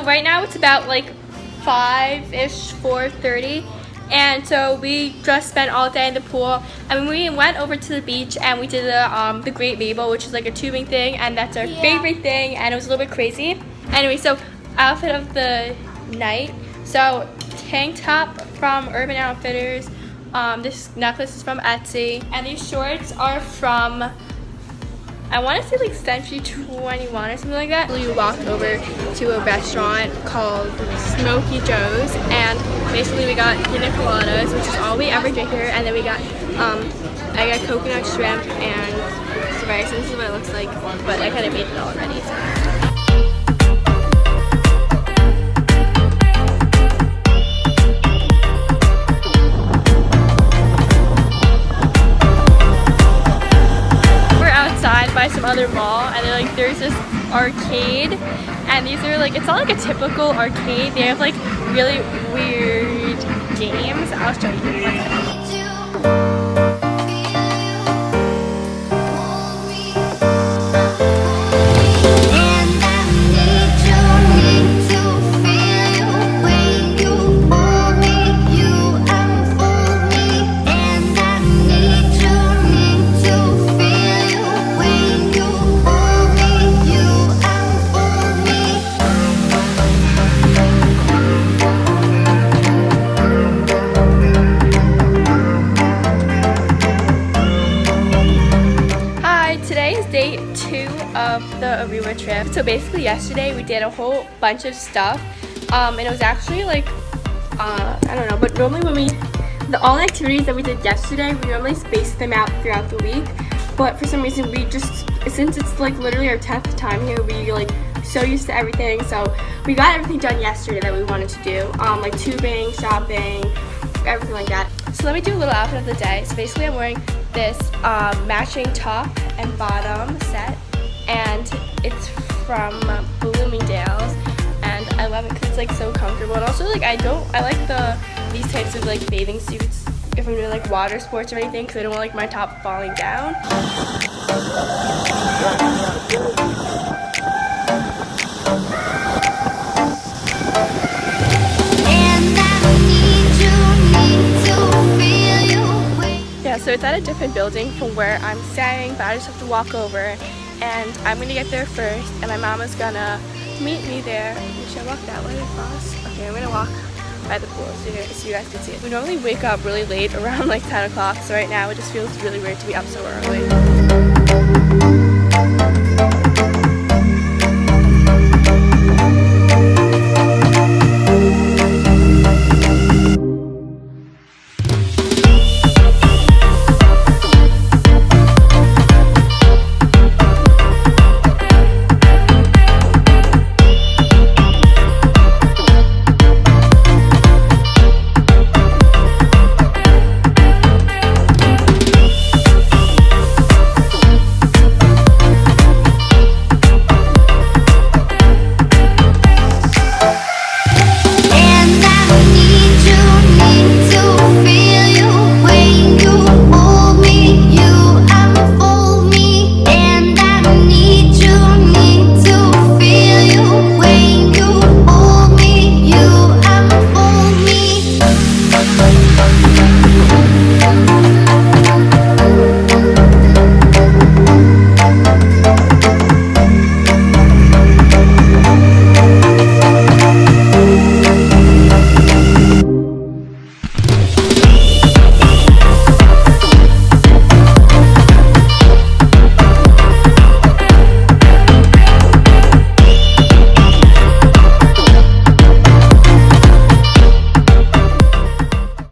right now it's about like 5-ish, 4:30. And so we just spent all day in the pool, and we went over to the beach and we did the Great Mabel, which is like a tubing thing, and that's our favorite thing, and it was a little bit crazy. Anyway, so outfit of the night. So tank top from Urban Outfitters. This necklace is from Etsy, and these shorts are from, I want to say like Century 21 or something like that. We walked over to a restaurant called Smoky Joe's, and basically we got pina coladas, which is all we ever drink here, and then we got, I got coconut shrimp and some rice, and this is what it looks like, but I kind of made it already. So. By some other mall, and like there's this arcade, and these are like, it's not like a typical arcade. They have like really weird games. I'll show you. Day 2 of the Aruba trip. So basically yesterday we did a whole bunch of stuff, and it was actually like, I don't know, but normally when all the activities that we did yesterday, we normally space them out throughout the week, but for some reason we just, since it's like literally our 10th time here, we like so used to everything, so we got everything done yesterday that we wanted to do, like tubing, shopping, everything like that. So let me do a little outfit of the day. So basically I'm wearing this matching top and bottom set, and it's from Bloomingdale's, and I love it because it's like so comfortable, and also like I like these types of like bathing suits if I'm doing like water sports or anything, because I don't want like my top falling down. So it's at a different building from where I'm staying, but I just have to walk over, and I'm gonna get there first, and my mama's gonna meet me there. Should I walk that way across? Okay, I'm gonna walk by the pool so you guys can see it. We normally wake up really late, around like 10 o'clock, so right now it just feels really weird to be up so early.